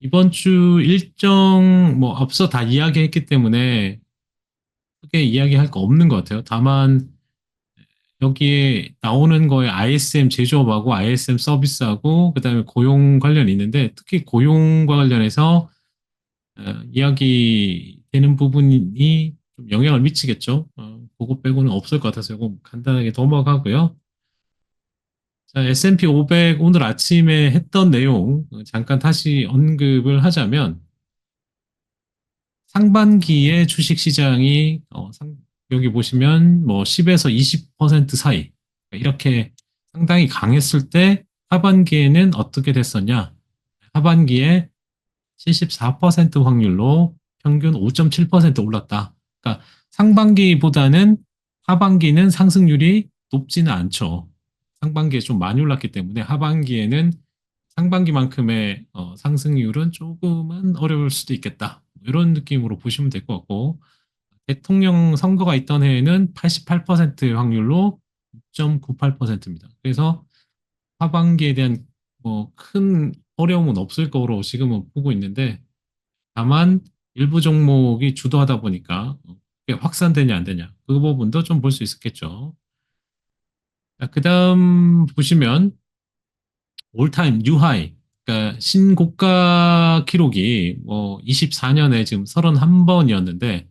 이번 주 일정 뭐 앞서 다 이야기했기 때문에 크게 이야기할 거 없는 것 같아요. 다만 여기에 나오는 거에 ISM 제조업하고 ISM 서비스하고 그다음에 고용 관련이 있는데 특히 고용과 관련해서 이야기되는 부분이 좀 영향을 미치겠죠. 그거 빼고는 없을 것 같아서 이거 간단하게 넘어가고요. 자, S&P 500 오늘 아침에 했던 내용 잠깐 다시 언급을 하자면 상반기에 주식시장이 여기 보시면 뭐 10에서 20% 사이 이렇게 상당히 강했을 때 하반기에는 어떻게 됐었냐? 하반기에 74% 확률로 평균 5.7% 올랐다. 그러니까 상반기보다는 하반기는 상승률이 높지는 않죠. 상반기에 좀 많이 올랐기 때문에 하반기에는 상반기만큼의 상승률은 조금은 어려울 수도 있겠다. 이런 느낌으로 보시면 될 것 같고, 대통령 선거가 있던 해에는 88% 확률로 6.98%입니다. 그래서 하반기에 대한 뭐 큰 어려움은 없을 거로 지금은 보고 있는데, 다만 일부 종목이 주도하다 보니까 그게 확산되냐 안 되냐 그 부분도 좀 볼 수 있었겠죠. 그 다음 보시면 올타임 뉴하이, 그러니까 신고가 기록이 뭐 24년에 지금 31번이었는데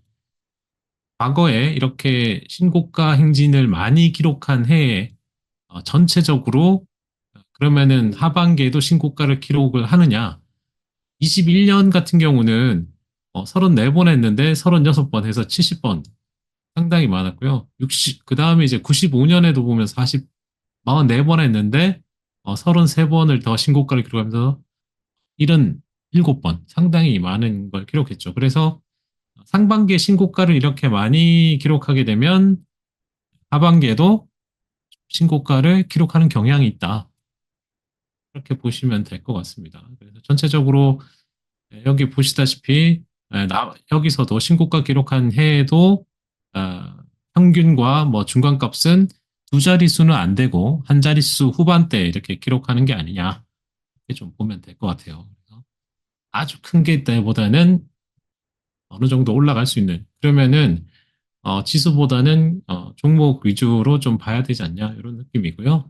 과거에 이렇게 신고가 행진을 많이 기록한 해에 전체적으로 그러면은 하반기에도 신고가를 기록을 하느냐? 21년 같은 경우는 34번 했는데 36번 해서 70번 상당히 많았고요. 그 다음에 이제 95년에도 보면 44번 했는데 33번을 더 신고가를 기록하면서 77번 상당히 많은 걸 기록했죠. 그래서 상반기에 신고가를 이렇게 많이 기록하게 되면 하반기에도 신고가를 기록하는 경향이 있다. 그렇게 보시면 될 것 같습니다. 그래서 전체적으로 여기 보시다시피 여기서도 신고가 기록한 해에도 어, 평균과 뭐 중간값은 두 자릿수는 안 되고 한 자릿수 후반대 이렇게 기록하는 게 아니냐 이렇게 좀 보면 될 것 같아요. 그래서 아주 큰 게 있다기보다는 어느 정도 올라갈 수 있는 그러면은 지수보다는 종목 위주로 좀 봐야 되지 않냐 이런 느낌이고요.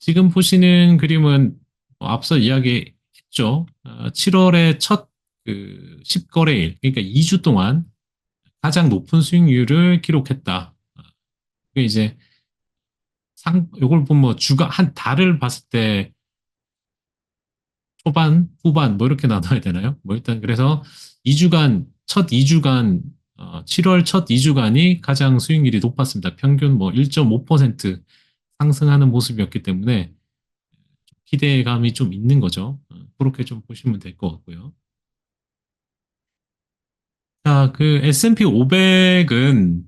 지금 보시는 그림은 앞서 이야기했죠. 7월의 첫그 10거래일, 그러니까 2주 동안 가장 높은 수익률을 기록했다. 그게 이제 요걸 보면 뭐 주가 한 달을 봤을 때 초반, 후반 뭐 이렇게 나눠야 되나요? 뭐 일단 그래서 2주간 첫 2주간 7월 첫 2주간이 가장 수익률이 높았습니다. 평균 뭐 1.5% 상승하는 모습이었기 때문에 기대감이 좀 있는 거죠. 그렇게 좀 보시면 될 것 같고요. 자, 그 S&P 500은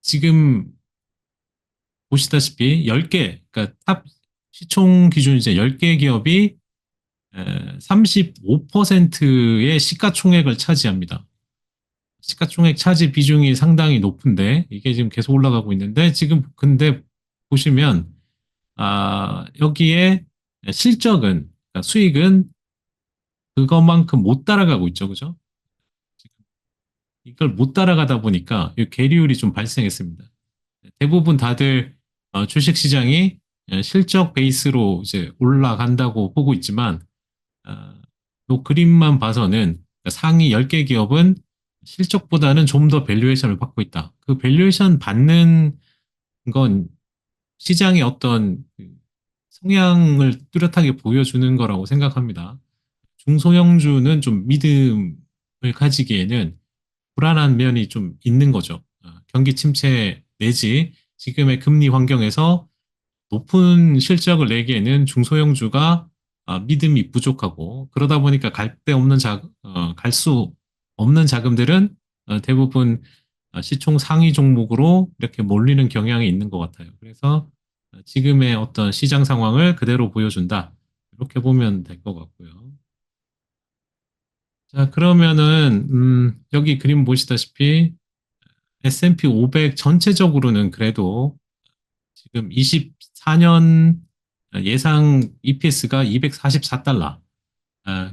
지금 보시다시피 10개, 그러니까 탑 시총 기준 이제 10개 기업이 35%의 시가총액을 차지합니다. 시가총액 차지 비중이 상당히 높은데 이게 지금 계속 올라가고 있는데 지금 근데 보시면 여기에 실적은 그러니까 수익은 그것만큼 못 따라가고 있죠, 그죠? 이걸 못 따라가다 보니까 이 계리율이 좀 발생했습니다. 대부분 다들 주식 시장이 실적 베이스로 이제 올라간다고 보고 있지만 이 그림만 봐서는 상위 10개 기업은 실적보다는 좀 더 밸류에이션을 받고 있다. 그 밸류에이션 받는 건 시장의 어떤 그 성향을 뚜렷하게 보여주는 거라고 생각합니다. 중소형주는 좀 믿음을 가지기에는 불안한 면이 좀 있는 거죠. 경기 침체 내지 지금의 금리 환경에서 높은 실적을 내기에는 중소형주가 믿음이 부족하고 그러다 보니까 갈 수 없는 자금들은 대부분 시총 상위 종목으로 이렇게 몰리는 경향이 있는 것 같아요. 그래서 지금의 어떤 시장 상황을 그대로 보여준다. 이렇게 보면 될 것 같고요. 자, 그러면은 여기 그림 보시다시피 S&P 500 전체적으로는 그래도 지금 24년 예상 EPS가 244달러.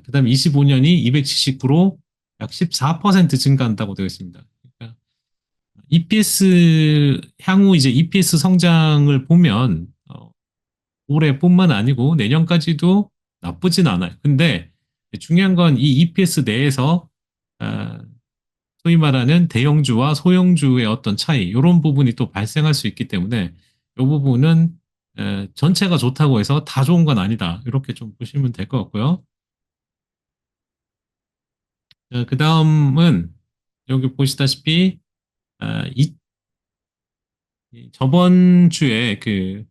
그다음 25년이 279로 약 14% 증가한다고 되어 있습니다. 그러니까 EPS 향후 이제 EPS 성장을 보면 올해뿐만 아니고 내년까지도 나쁘진 않아요. 근데 중요한 건 이 EPS 내에서 어, 소위 말하는 대형주와 소형주의 어떤 차이, 이런 부분이 또 발생할 수 있기 때문에 이 부분은 전체가 좋다고 해서 다 좋은 건 아니다. 이렇게 좀 보시면 될 것 같고요. 그 다음은 여기 보시다시피 어, 이, 저번 주에 그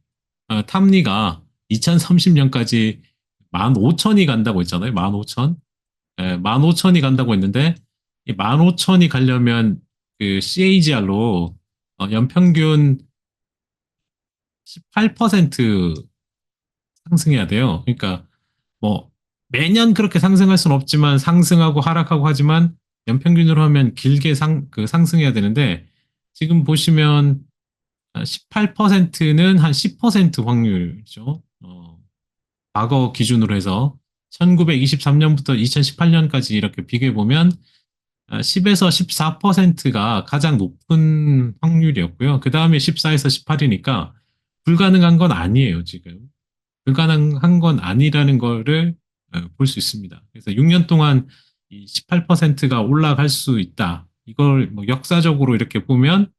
탐리가 2030년까지 15,000이 간다고 했잖아요. 15,000. 15,000이 간다고 했는데 이 15,000이 가려면 그 CAGR로 연평균 18% 상승해야 돼요. 그러니까 뭐 매년 그렇게 상승할 수는 없지만 상승하고 하락하고 하지만 연평균으로 하면 길게 상승해야 되는데 지금 보시면 18%는 한 10% 확률이죠. 과거 기준으로 해서 1923년부터 2018년까지 이렇게 비교해 보면 10에서 14%가 가장 높은 확률이었고요. 그 다음에 14에서 18이니까 불가능한 건 아니에요, 지금. 불가능한 건 아니라는 거를 볼 수 있습니다. 그래서 6년 동안 이 18%가 올라갈 수 있다. 이걸 뭐 역사적으로 이렇게 보면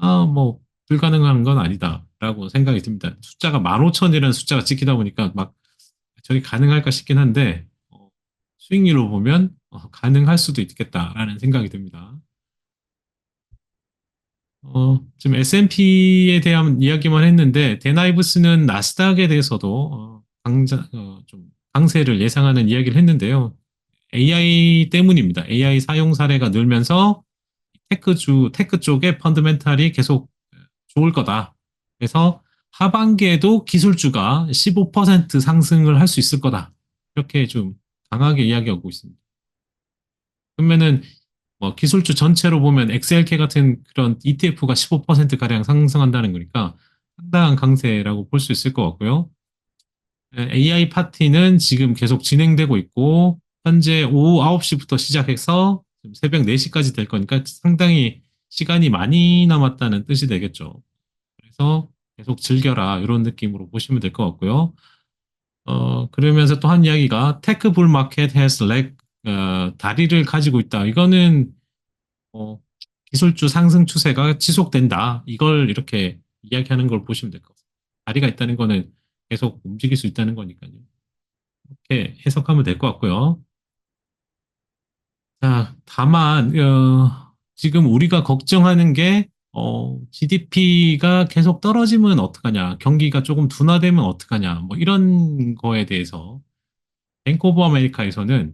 뭐 불가능한 건 아니다라고 생각이 듭니다. 숫자가 15,000이라는 숫자가 찍히다 보니까 막 저게 가능할까 싶긴 한데 수익률로 보면 가능할 수도 있겠다라는 생각이 듭니다. 지금 S&P에 대한 이야기만 했는데 데나이브스는 나스닥에 대해서도 좀 강세를 예상하는 이야기를 했는데요. AI 때문입니다. AI 사용 사례가 늘면서 테크 쪽의 펀더멘탈이 계속 좋을 거다. 그래서 하반기에도 기술주가 15% 상승을 할 수 있을 거다. 이렇게 좀 강하게 이야기하고 있습니다. 그러면은 뭐 기술주 전체로 보면 XLK 같은 그런 ETF가 15%가량 상승한다는 거니까 상당한 강세라고 볼 수 있을 것 같고요. AI 파티는 지금 계속 진행되고 있고 현재 오후 9시부터 시작해서 새벽 4시까지 될 거니까 상당히 시간이 많이 남았다는 뜻이 되겠죠. 그래서 계속 즐겨라 이런 느낌으로 보시면 될 것 같고요. 그러면서 또 한 이야기가 테크 불 마켓 has leg 다리를 가지고 있다. 이거는 어, 기술주 상승 추세가 지속된다. 이걸 이렇게 이야기하는 걸 보시면 될 것 같습니다. 다리가 있다는 거는 계속 움직일 수 있다는 거니까요. 이렇게 해석하면 될 것 같고요. 자, 다만 지금 우리가 걱정하는 게 GDP가 계속 떨어지면 어떡하냐, 경기가 조금 둔화되면 어떡하냐, 뭐 이런 거에 대해서 뱅크 오브 아메리카에서는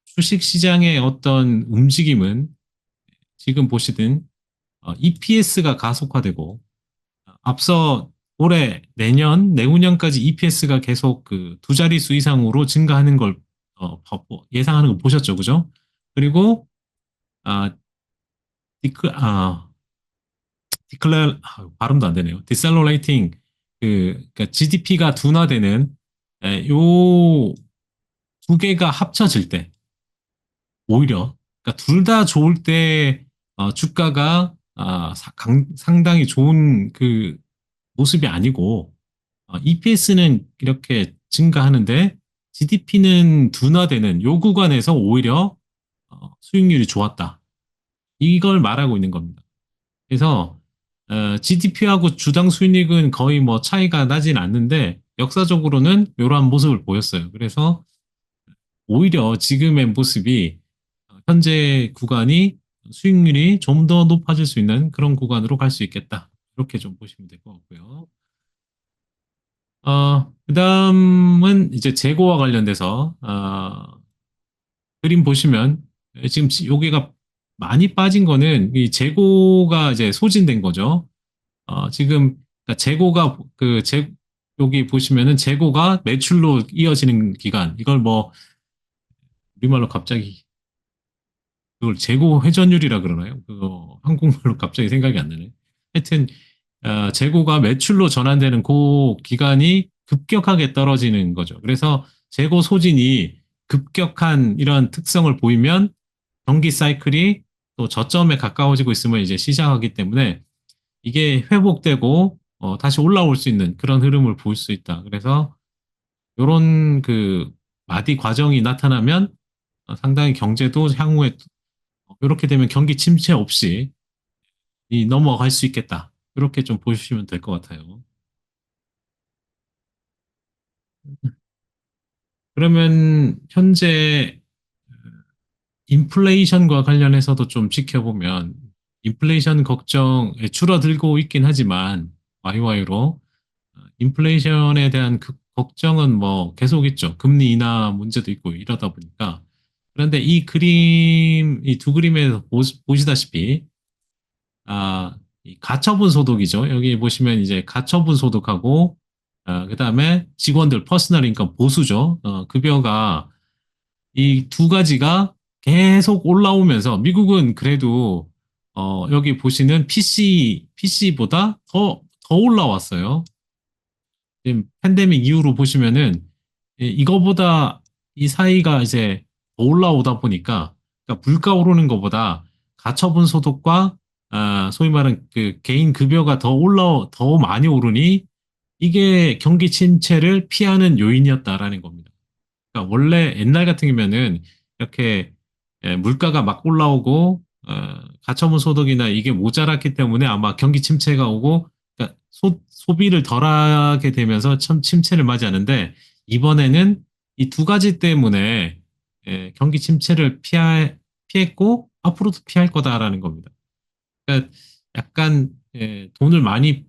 주식 시장의 어떤 움직임은 지금 보시든 EPS가 가속화되고 앞서 올해 내년 내후년까지 EPS가 계속 그 두 자릿수 이상으로 증가하는 걸 예상하는 거 보셨죠, 그죠? 그리고 아, 디클 아 디클레 발음도 안 되네요. 디셀러레이팅 그러니까 GDP가 둔화되는 요 두 개가 합쳐질 때 오히려 그러니까 둘 다 좋을 때 주가가 상당히 좋은 그 모습이 아니고 EPS는 이렇게 증가하는데 GDP는 둔화되는 요 구간에서 오히려 수익률이 좋았다. 이걸 말하고 있는 겁니다. 그래서 GDP하고 주당 수익률은 거의 뭐 차이가 나진 않는데 역사적으로는 이러한 모습을 보였어요. 그래서 오히려 지금의 모습이 현재 구간이 수익률이 좀 더 높아질 수 있는 그런 구간으로 갈 수 있겠다. 이렇게 좀 보시면 될 것 같고요. 그다음은 이제 재고와 관련돼서 그림 보시면 지금 여기가 많이 빠진 거는 이 재고가 이제 소진된 거죠. 지금 그러니까 재고가 여기 보시면은 재고가 매출로 이어지는 기간 이걸 뭐 우리말로 갑자기 그걸 재고 회전율이라 그러나요? 그거 한국말로 갑자기 생각이 안 나네. 하여튼 재고가 매출로 전환되는 그 기간이 급격하게 떨어지는 거죠. 그래서 재고 소진이 급격한 이런 특성을 보이면 경기 사이클이 또 저점에 가까워지고 있으면 이제 시작하기 때문에 이게 회복되고 다시 올라올 수 있는 그런 흐름을 볼 수 있다. 그래서 이런 그 마디 과정이 나타나면 상당히 경제도 향후에 이렇게 되면 경기 침체 없이 이 넘어갈 수 있겠다. 이렇게 좀 보시면 될 것 같아요. 그러면 현재 인플레이션과 관련해서도 좀 지켜보면 인플레이션 걱정에 줄어들고 있긴 하지만 YY로 인플레이션에 대한 그 걱정은 뭐 계속 있죠. 금리 인하 문제도 있고 이러다 보니까. 그런데 이 그림, 이 두 그림에서 보시다시피 이 가처분 소득이죠. 여기 보시면 이제 가처분 소득하고 그다음에 직원들 퍼스널 인컴 보수죠. 급여가 이 두 가지가 계속 올라오면서 미국은 그래도 여기 보시는 PC보다 더 올라왔어요. 지금 팬데믹 이후로 보시면은 이거보다 이 사이가 이제 더 올라오다 보니까 그러니까 물가 오르는 것보다 가처분 소득과 소위 말하는 그 개인 급여가 더 많이 오르니 이게 경기 침체를 피하는 요인이었다라는 겁니다. 그러니까 원래 옛날 같은 경우면은 이렇게 물가가 막 올라오고 가처분 소득이나 이게 모자랐기 때문에 아마 경기 침체가 오고 그러니까 소비를 덜하게 되면서 참 침체를 맞이하는데 이번에는 이 두 가지 때문에 경기 침체를 피했고 앞으로도 피할 거다라는 겁니다. 그러니까 약간 돈을 많이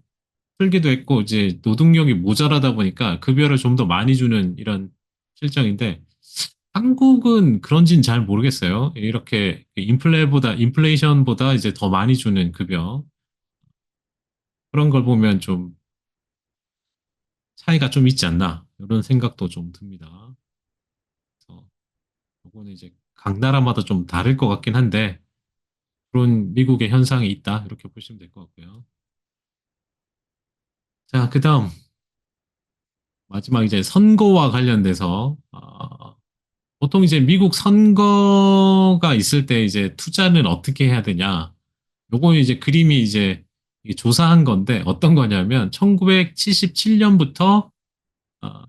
풀기도 했고 이제 노동력이 모자라다 보니까 급여를 좀 더 많이 주는 이런 실정인데 한국은 그런지는 잘 모르겠어요. 이렇게 인플레이션보다 이제 더 많이 주는 급여 그런 걸 보면 좀 차이가 좀 있지 않나 이런 생각도 좀 듭니다. 그래서 이거는 이제 각 나라마다 좀 다를 것 같긴 한데 그런 미국의 현상이 있다 이렇게 보시면 될 것 같고요. 자, 그다음 마지막 이제 선거와 관련돼서 보통 이제 미국 선거가 있을 때 이제 투자는 어떻게 해야 되냐? 요거 이제 그림이 이제 이게 조사한 건데 어떤 거냐면 1977년부터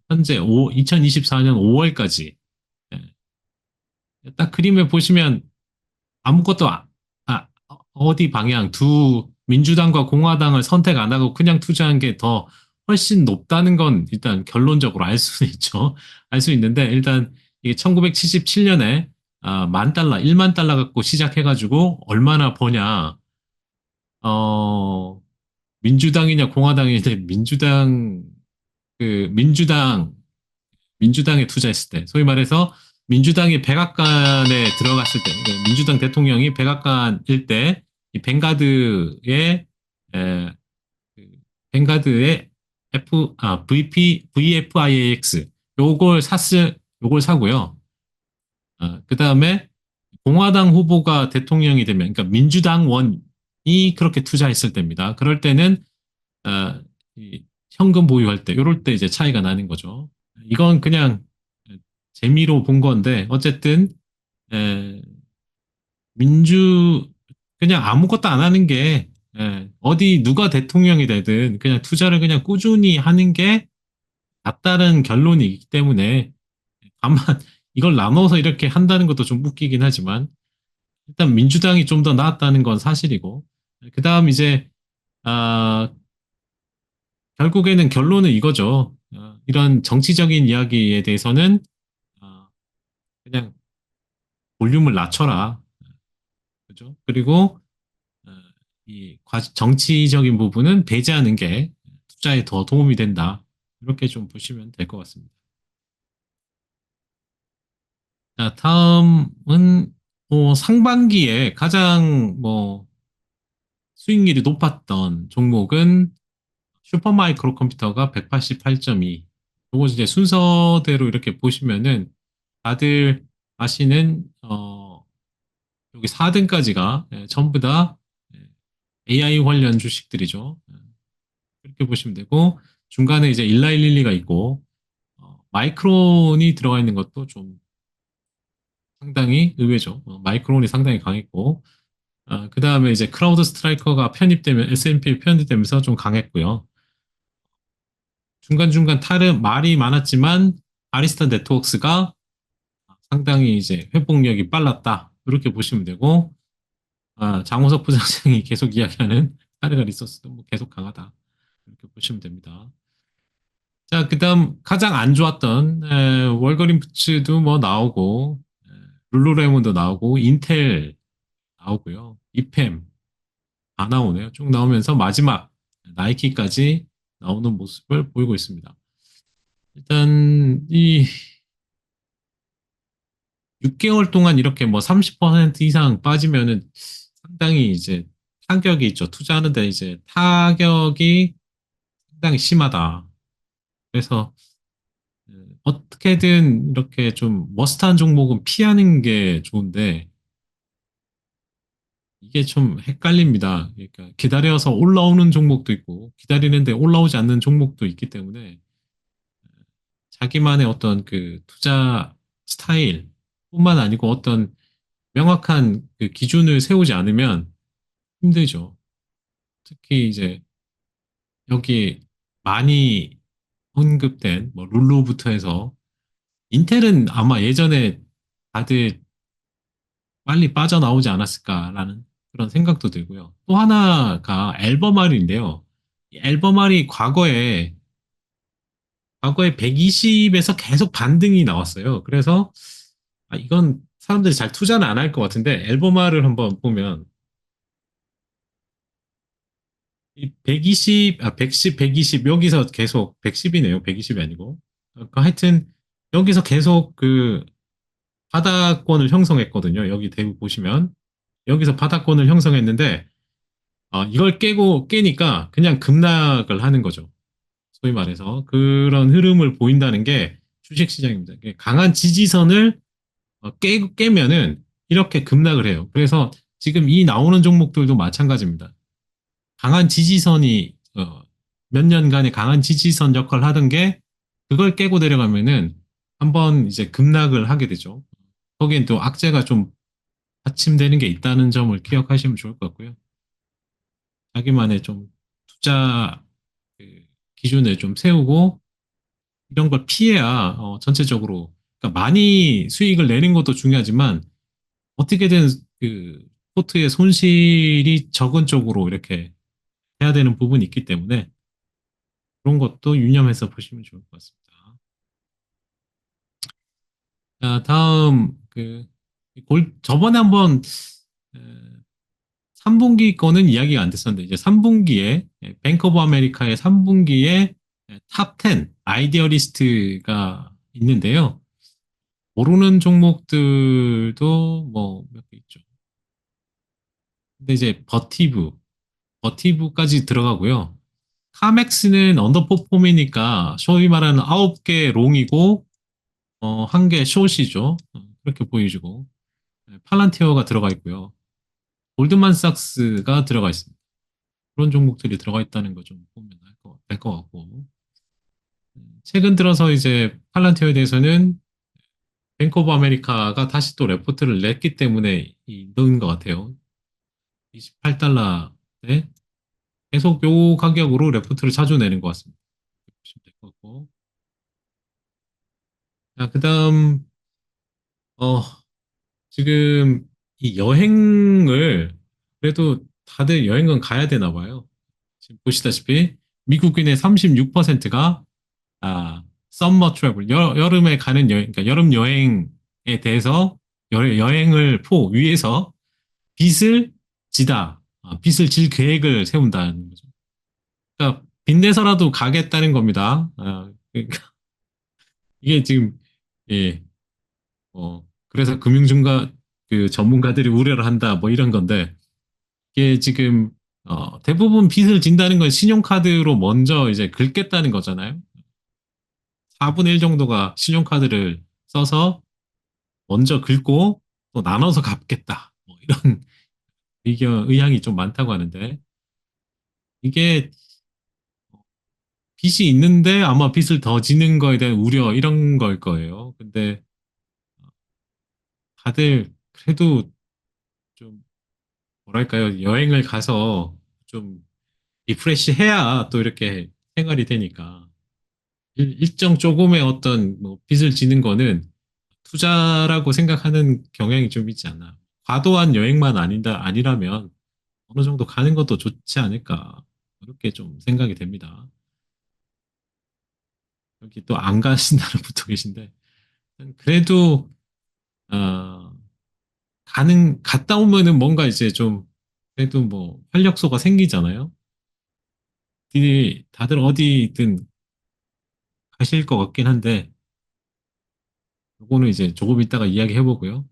현재 2024년 5월까지 딱 그림을 보시면 아무것도 어디 방향 두 민주당과 공화당을 선택 안 하고 그냥 투자한 게 더 훨씬 높다는 건 일단 결론적으로 알 수는 있죠. 알 수 있는데 일단 이게 1977년에 만 달러, 1만 달러 갖고 시작해가지고 얼마나 버냐. 어, 민주당이냐 공화당이냐 민주당에 투자했을 때 소위 말해서 민주당이 백악관에 들어갔을 때 그러니까 민주당 대통령이 백악관일 때 이 에, 그 뱅가드의 VFIAX 요걸 사고요. 그 다음에 공화당 후보가 대통령이 되면 그러니까 민주당원이 그렇게 투자했을 때입니다. 그럴 때는 어, 이 현금 보유할 때, 요럴 때 이제 차이가 나는 거죠. 이건 그냥 재미로 본 건데, 어쨌든, 에, 민주, 그냥 아무것도 안 하는 게, 어디 누가 대통령이 되든 그냥 투자를 그냥 꾸준히 하는 게 낫다는 결론이 있기 때문에, 다만 이걸 나눠서 이렇게 한다는 것도 좀 웃기긴 하지만, 일단 민주당이 좀 더 나았다는 건 사실이고, 그 다음 이제, 아, 결국에는 결론은 이거죠. 이런 정치적인 이야기에 대해서는 어, 그냥 볼륨을 낮춰라. 그죠? 그리고 어, 이 정치적인 부분은 배제하는 게 투자에 더 도움이 된다. 이렇게 좀 보시면 될 것 같습니다. 자, 다음은 상반기에 가장 뭐 수익률이 높았던 종목은 슈퍼마이크로 컴퓨터가 188.2. 요거 이제 순서대로 이렇게 보시면은 다들 아시는 여기 4등까지가 전부 다 AI 관련 주식들이죠. 그렇게 보시면 되고 중간에 이제 일라이릴리가 있고, 마이크론이 들어가 있는 것도 좀 상당히 의외죠. 마이크론이 상당히 강했고, 그 다음에 이제 크라우드 스트라이커가 편입되면, S&P 편입되면서 좀 강했고요. 중간중간 말이 많았지만, 아리스타 네트워크스가 상당히 이제 회복력이 빨랐다. 이렇게 보시면 되고, 장호석 부장장이 계속 이야기하는 타르가 리소스도 뭐 계속 강하다. 이렇게 보시면 됩니다. 자, 그다음 가장 안 좋았던 월거린 푸츠도 뭐 나오고 룰루레몬도 나오고 인텔 나오고요. 이팸 다 나오네요. 쭉 나오면서 마지막 나이키까지 나오는 모습을 보이고 있습니다. 일단 이 6개월 동안 이렇게 뭐 30% 이상 빠지면은 상당히 이제 타격이 있죠. 투자하는데 이제 타격이 상당히 심하다. 그래서 어떻게든 이렇게 좀 머스트한 종목은 피하는 게 좋은데 이게 좀 헷갈립니다. 그러니까 기다려서 올라오는 종목도 있고 기다리는데 올라오지 않는 종목도 있기 때문에 자기만의 어떤 그 투자 스타일뿐만 아니고 어떤 명확한 그 기준을 세우지 않으면 힘들죠. 특히 이제 여기 많이 언급된 뭐 룰루부터 해서 인텔은 아마 예전에 다들 빨리 빠져나오지 않았을까라는 그런 생각도 들고요. 또 하나가 앨범알인데요. 이 앨범알이 과거에 120에서 계속 반등이 나왔어요. 그래서 이건 사람들이 잘 투자는 안 할 것 같은데 앨범알을 한번 보면 이 120, 110, 120 여기서 계속 110이네요. 120이 아니고. 하여튼 여기서 계속 그 바닥권을 형성했거든요. 여기 대구 보시면 여기서 바닥권을 형성했는데 이걸 깨니까 그냥 급락을 하는 거죠. 소위 말해서. 그런 흐름을 보인다는 게 주식시장입니다. 강한 지지선을 깨면은 이렇게 급락을 해요. 그래서 지금 이 나오는 종목들도 마찬가지입니다. 강한 지지선이, 몇 년간의 강한 지지선 역할을 하던 게 그걸 깨고 내려가면은 한번 이제 급락을 하게 되죠. 거기엔 또 악재가 좀 받침되는 게 있다는 점을 기억하시면 좋을 것 같고요. 자기만의 좀 투자 그 기준을 좀 세우고 이런 걸 피해야 전체적으로 그러니까 많이 수익을 내는 것도 중요하지만 어떻게든 그 포트의 손실이 적은 쪽으로 이렇게 해야 되는 부분이 있기 때문에 그런 것도 유념해서 보시면 좋을 것 같습니다. 자, 다음 저번에 한번 3분기 거는 이야기가 안 됐었는데 이제 3분기에 뱅크 오브 아메리카의 3분기에 탑 10 아이디어 리스트가 있는데요. 모르는 종목들도 뭐 몇 개 있죠. 근데 이제 버티브까지 들어가고요. 카맥스는 언더퍼폼이니까 소위 말하는 9개 롱이고 1개 숏이죠. 그렇게 보여주고 팔란티어가 들어가 있고요. 골드만삭스가 들어가 있습니다. 그런 종목들이 들어가 있다는 거 좀 보면 될 것 같고 최근 들어서 이제 팔란티어에 대해서는 뱅크 오브 아메리카가 다시 또 레포트를 냈기 때문에 넣은 것 같아요. 28달러에 계속 요 가격으로 레포트를 자주 내는 것 같습니다. 보시면 될 것 같고. 자, 그다음 어 지금 이 여행을 그래도 다들 여행은 가야 되나 봐요. 지금 보시다시피 미국인의 36%가 썸머 트래블 여름에 가는 여행, 그러니까 여름 여행에 대해서 여행을 위해서 빚을 빚을 질 계획을 세운다는 거죠. 그러니까 빚내서라도 가겠다는 겁니다. 그러니까 이게 지금 예, 그래서 그 전문가들이 우려를 한다, 뭐 이런 건데, 이게 지금, 대부분 빚을 진다는 건 신용카드로 먼저 이제 긁겠다는 거잖아요. 4분의 1 정도가 신용카드를 써서 먼저 긁고 또 나눠서 갚겠다. 뭐 이런 의향이 좀 많다고 하는데, 이게 빚이 있는데 아마 빚을 더 지는 거에 대한 우려 이런 걸 거예요. 근데 다들 그래도 좀 뭐랄까요? 여행을 가서 좀 리프레시 해야 또 이렇게 생활이 되니까 일정 조금의 어떤 뭐 빚을 지는 거는 투자라고 생각하는 경향이 좀 있지 않나. 과도한 여행만 아니라면 어느 정도 가는 것도 좋지 않을까. 이렇게 좀 생각이 됩니다. 여기 또 안 가신다는 분도 계신데, 그래도, 어, 갔다 오면은 뭔가 이제 좀, 그래도 뭐, 활력소가 생기잖아요. 다들 어디든 가실 것 같긴 한데, 요거는 이제 조금 이따가 이야기 해보고요.